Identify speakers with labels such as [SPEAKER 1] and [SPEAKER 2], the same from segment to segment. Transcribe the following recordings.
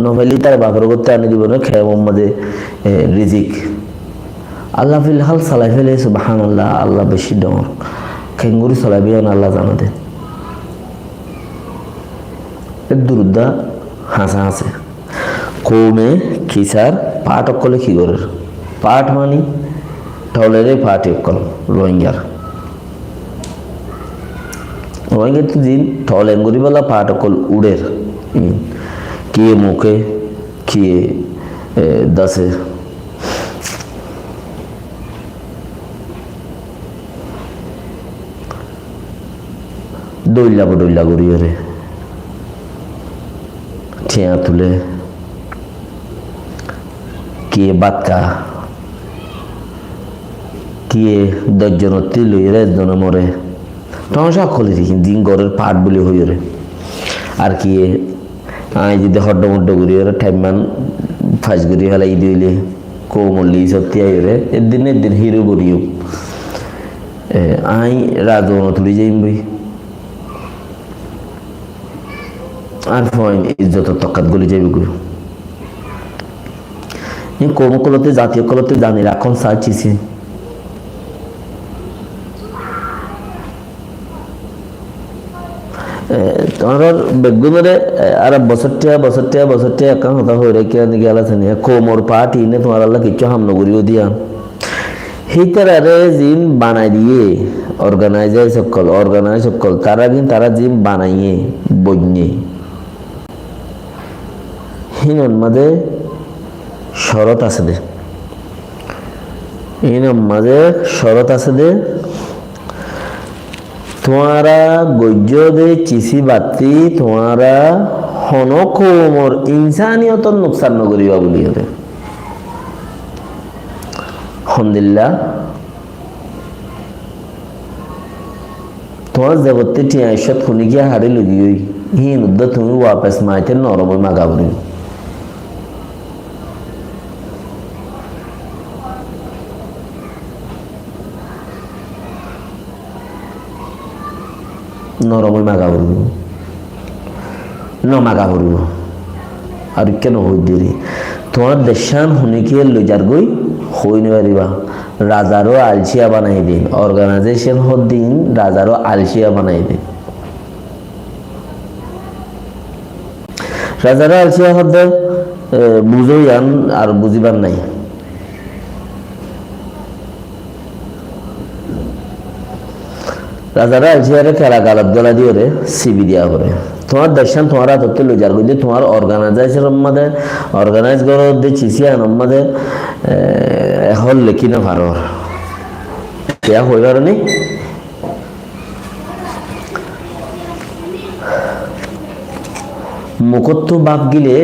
[SPEAKER 1] নফেলি তার বাপের করতে আনি দিব না খেয়ে মোহাম্মদে রিজিক আল্লাহ ফিল হাল চালাই ফেলে সুবহানাল্লাহ আল্লাহ বেশি ডর খেঙ্গুরি চলাবি আল্লাহ জানা দেন দুরুদ্দা হাসা হাসে কৌমে খিসার পাট অকলে কি করে পাট মানি ঢলেরে পাট অকল রোহিঙ্গার রোহিঙ্গা তো দিন ঢল এঙ্গুরি বলা পাট অকল উড়ের কিয়ে মুখে কিয়ে দাসে ডইলা গড়িয়ে ঠিয়া তুলে কিয়ে বাতকা কিয়ে 10 জন লইরে 1 জন মরে টংসা খলি দিন গড়ের পাট বলি হই রে আর কিয়ে আই যদি হড্ড মুড্ড গড়িয়ে ঠাইমান ফাঁস গড়ি ফেলাই দিলে কোমলি সত্যি আই রে এদিন হিরো গড়িও আই রাজন তুলি যাইম বই আর ফয়েন ইজ্জত তকাত গলি যাইবে গুলো কমকলতে জাতীয় কলতে জানি রাখন চাইছি তোমার বেগুনরে আর বছরটা একা হতা হয়ে রেখে গেলাছে কোমর পাটি নে তোমার আল্লাহ কিছু হামলা করিও দিয়া হিতারে জিম বানাই দিয়ে অর্গানাইজ সকল তারা কিন্তু তারা জিম বানাইয়ে বইয়ে হিনন মাঝে শরৎ আছে দে হিনন মাঝে শরৎ আছে দে তোমারা গজ্য দে চিসি বাতি তোমারা হনকমর ইনসানিয়ত নুকসান নগরিবা বলি হতে আলহামদুলিল্লাহ তোমার জগতে টিয়া ইশত খুনি গিয়া হাড়ি লগি হই হিন উদ্দ তুমি ওয়াপাস মাইতে নরম মাগাবরি নরমই মাগা করব মাগা করব আর কেন হই দেরি তোমার দেশান হুনিকে লইজার গই হই নিবারিবা রাজারও আলসিয়া বানাই দিন অর্গানাইজেশন হদ দিন রাজারও আলসিয়া বানাই দিন রাজারও আলসিয়া হদ বুঝই আন আর বুঝিবার নাই রাজারা আলসিয়ারে খেলা গালত গলা দিয়ে রে সিবি দিয়া করে তোমার দেশান তোমার হাতে লইজার গই তোমার অর্গানাইজ করো দে চিসিয়ান আমাদের হল লেখি না ভারর কেয়া হই পারে মুখত্ব বাপ গিলে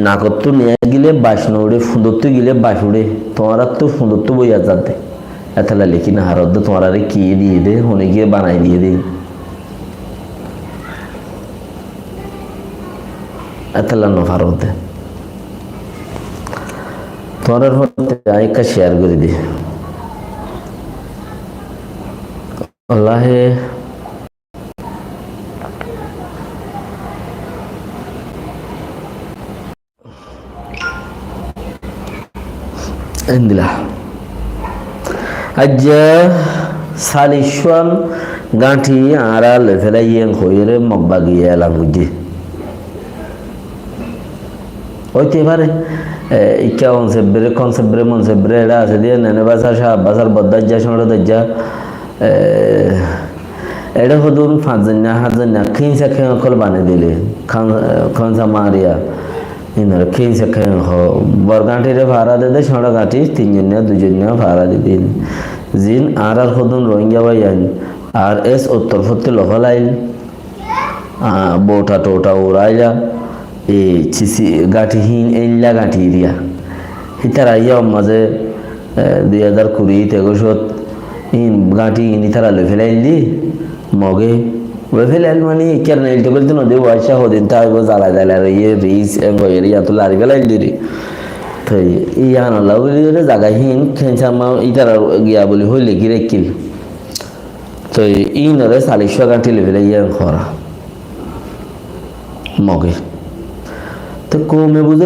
[SPEAKER 1] নাকত্ব নিয়ে গিলে বাসন উড়ে সুন্দরত্ব গিলে বাস উড়ে তোমার তো সুন্দরত্ব বইয়া যাতে এতলা লিখি না হারদ তোমার আরে কি দিয়ে দে হনে গিয়ে বানাই দিয়ে দে এতলা নফারদ তোমার হতে আইকা শেয়ার করে দে আল্লাহে এন্দিলা আজ্জা সালিশওয়ান গাঁঠি আরা লেফেলাইয়েন হইরে মব্বা গিয়ে এলাম বুঝি হইতে পারে ইচ্ছা কনসেপ্টরে মনসেপ্টরে এটা আছে দিয়ে নেনে বাসার সাহাব বাসার বদাজ্জা সোঁড়ে দজ্জা এটা হদুন 5 জন না 7 জন না খিনসা খেয়ে কল বানে দিলে খানসা মারিয়া ইনার খিনসা খেয়ে বরগাঁঠিরে ভাড়া দে সোঁড়া গাঁঠি 3 জন না 2 জন না ভাড়া দিন জিন আর হদুন রোহিঙ্গা ভাইয়ান আর এস উত্তর ফতে লহলাইল বোটা টোটা উড়াইলা এই চিসি গাঁঠিহীন এইলা গাঁঠি দিয়া হিতার আইয়া মাঝে 2020-21 ইন গাঁঠি ইনি তারা লেফেলাইলি মগে লেফেলাইল মানে কেন এইটা বলতে নদী ওয়াইসা হদিন তাই জ্বালা জ্বালা ইয়ে রিস এঙ্গয়ের ইয়া তো লারি বেলাইল দিরি তো ইয়া নলা বলি জায়গাহীন খেঁচামা ইতার গিয়া বলি হইলে কি রেখিল তো ইনরে 40 গাঁঠি লেফেলাই ইয়া খরা মগে তো কমে বুঝে